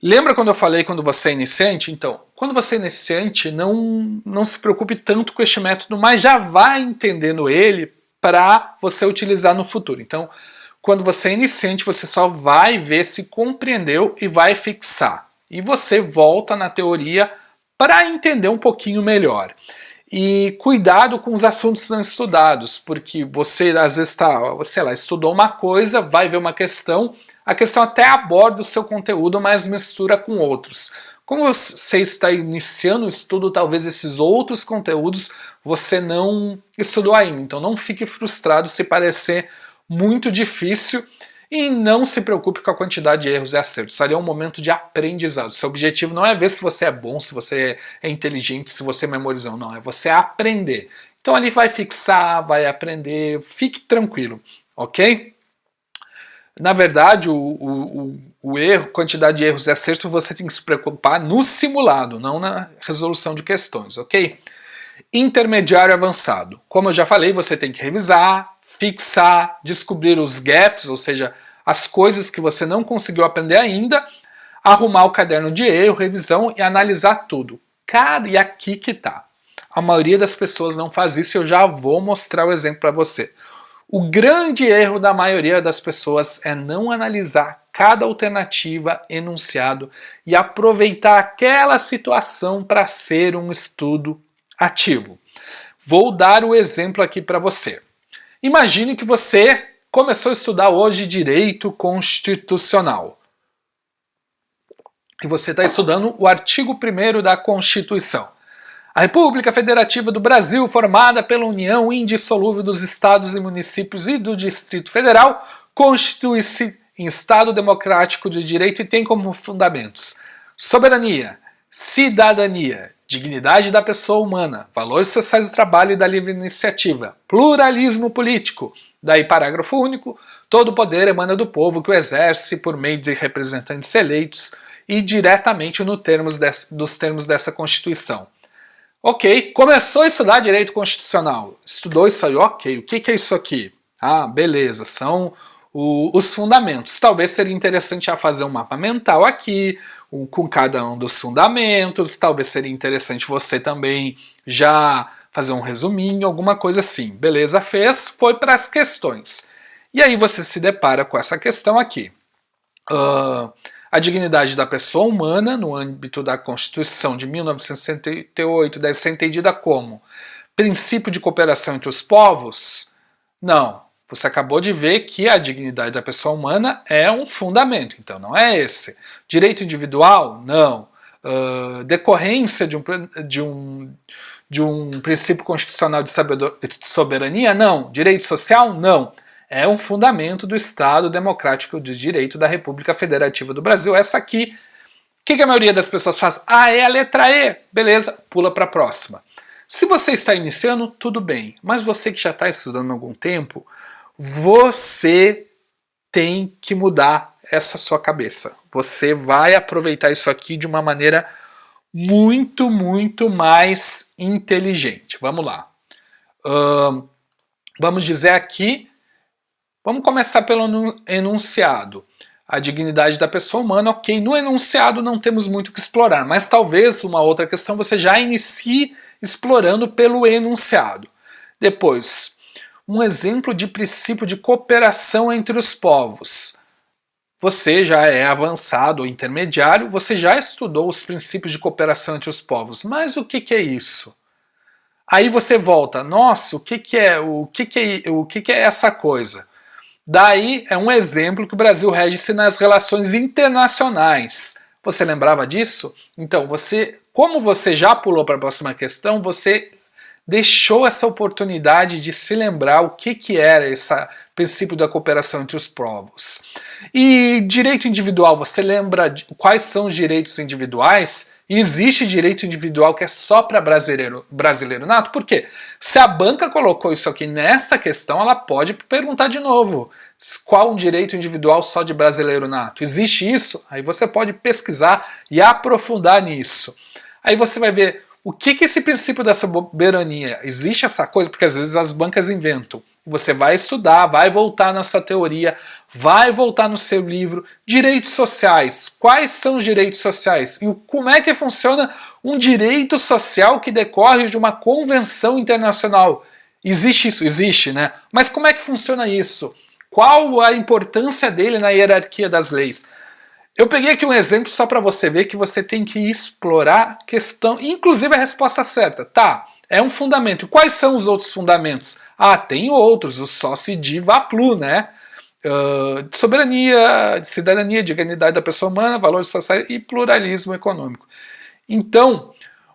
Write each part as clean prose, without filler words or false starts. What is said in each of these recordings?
Lembra quando eu falei quando você é iniciante? Então, quando você é iniciante, não se preocupe tanto com este método, mas já vai entendendo ele para você utilizar no futuro. Então, quando você é iniciante, você só vai ver se compreendeu e vai fixar. E você volta na teoria para entender um pouquinho melhor. E cuidado com os assuntos não estudados, porque você às vezes sei lá, estudou uma coisa, vai ver uma questão, a questão até aborda o seu conteúdo, mas mistura com outros. Como você está iniciando o estudo, talvez esses outros conteúdos você não estudou ainda. Então não fique frustrado se parecer muito difícil e não se preocupe com a quantidade de erros e acertos. Ali é um momento de aprendizado. Seu objetivo não é ver se você é bom, se você é inteligente, se você memorizou. Não, é você aprender. Então ali vai fixar, vai aprender, fique tranquilo, ok? Na verdade, o erro, quantidade de erros e acertos, você tem que se preocupar no simulado, não na resolução de questões, ok? Intermediário avançado. Como eu já falei, você tem que revisar, fixar, descobrir os gaps, ou seja, as coisas que você não conseguiu aprender ainda, arrumar o caderno de erro, revisão e analisar tudo. E aqui que tá. A maioria das pessoas não faz isso e eu já vou mostrar o exemplo para você. O grande erro da maioria das pessoas é não analisar cada alternativa, enunciado e aproveitar aquela situação para ser um estudo ativo. Vou dar o exemplo aqui para você. Imagine que você começou a estudar hoje direito constitucional. E você está estudando o artigo 1º da Constituição. A República Federativa do Brasil, formada pela união indissolúvel dos estados e municípios e do Distrito Federal, constitui-se em Estado democrático de direito e tem como fundamentos soberania, cidadania, dignidade da pessoa humana, valores sociais do trabalho e da livre iniciativa, pluralismo político. Daí parágrafo único, todo poder emana do povo que o exerce por meio de representantes eleitos e diretamente dos termos dessa Constituição. Ok, começou a estudar direito constitucional, estudou isso aí, ok, o que é isso aqui? Ah, beleza, são os fundamentos. Talvez seria interessante já fazer um mapa mental aqui, com cada um dos fundamentos, talvez seria interessante você também já fazer um resuminho, alguma coisa assim. Beleza, fez, foi para as questões. E aí você se depara com essa questão aqui. A dignidade da pessoa humana, no âmbito da Constituição de 1968, deve ser entendida como princípio de cooperação entre os povos? Não. Você acabou de ver que a dignidade da pessoa humana é um fundamento, então não é esse. Direito individual? Não. Decorrência de um princípio constitucional de soberania? Não. Direito social? Não. É um fundamento do Estado Democrático de Direito da República Federativa do Brasil. Essa aqui, o que a maioria das pessoas faz? Ah, é a letra E. Beleza, pula para a próxima. Se você está iniciando, tudo bem. Mas você que já está estudando há algum tempo, você tem que mudar essa sua cabeça. Você vai aproveitar isso aqui de uma maneira muito, muito mais inteligente. Vamos lá. Vamos dizer aqui, vamos começar pelo enunciado. A dignidade da pessoa humana, ok. No enunciado não temos muito o que explorar, mas talvez uma outra questão você já inicie explorando pelo enunciado. Depois, um exemplo de princípio de cooperação entre os povos. Você já é avançado ou intermediário, você já estudou os princípios de cooperação entre os povos, mas o que é isso? Aí você volta, nossa, o que é essa coisa? Daí é um exemplo que o Brasil rege-se nas relações internacionais. Você lembrava disso? Então, como você já pulou para a próxima questão, você deixou essa oportunidade de se lembrar o que era esse princípio da cooperação entre os povos. E direito individual, você lembra quais são os direitos individuais? Existe direito individual que é só para brasileiro nato? Por quê? Se a banca colocou isso aqui nessa questão, ela pode perguntar de novo. Qual um direito individual só de brasileiro nato? Existe isso? Aí você pode pesquisar e aprofundar nisso. Aí você vai ver o que esse princípio da soberania, existe essa coisa? Porque às vezes as bancas inventam. Você vai estudar, vai voltar na sua teoria, vai voltar no seu livro. Direitos sociais. Quais são os direitos sociais? E como é que funciona um direito social que decorre de uma convenção internacional? Existe isso? Existe, né? Mas como é que funciona isso? Qual a importância dele na hierarquia das leis? Eu peguei aqui um exemplo só para você ver que você tem que explorar a questão, inclusive a resposta certa. Tá, é um fundamento. Quais são os outros fundamentos? Ah, tem outros, o sócio de Vaplu, né? De soberania, de cidadania, dignidade da pessoa humana, valores sociais e pluralismo econômico. Então,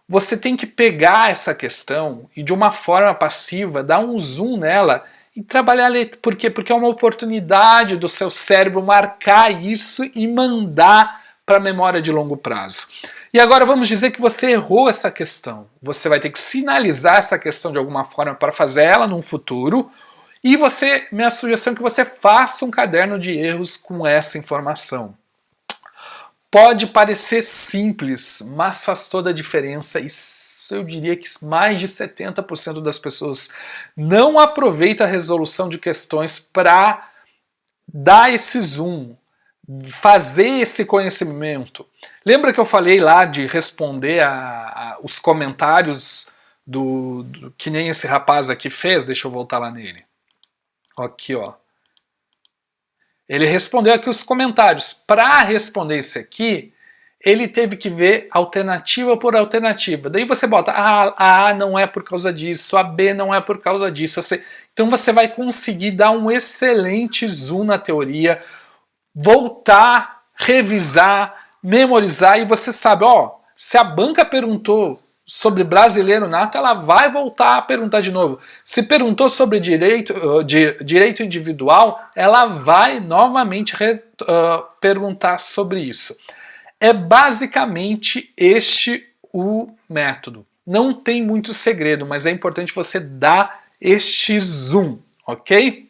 você tem que pegar essa questão e de uma forma passiva, dar um zoom nela e trabalhar. Por quê? Porque é uma oportunidade do seu cérebro marcar isso e mandar para a memória de longo prazo. E agora vamos dizer que você errou essa questão. Você vai ter que sinalizar essa questão de alguma forma para fazer ela num futuro. E minha sugestão é que você faça um caderno de erros com essa informação. Pode parecer simples, mas faz toda a diferença e eu diria que mais de 70% das pessoas não aproveita a resolução de questões para dar esse zoom, fazer esse conhecimento. Lembra que eu falei lá de responder os comentários que nem esse rapaz aqui fez? Deixa eu voltar lá nele. Aqui, ó. Ele respondeu aqui os comentários. Para responder isso aqui, ele teve que ver alternativa por alternativa. Daí você bota, a não é por causa disso, a B não é por causa disso. Então você vai conseguir dar um excelente zoom na teoria, voltar, revisar, memorizar, e você sabe, ó, se a banca perguntou sobre brasileiro nato, ela vai voltar a perguntar de novo. Se perguntou sobre direito individual, ela vai novamente perguntar sobre isso. É basicamente este o método. Não tem muito segredo, mas é importante você dar este zoom, ok?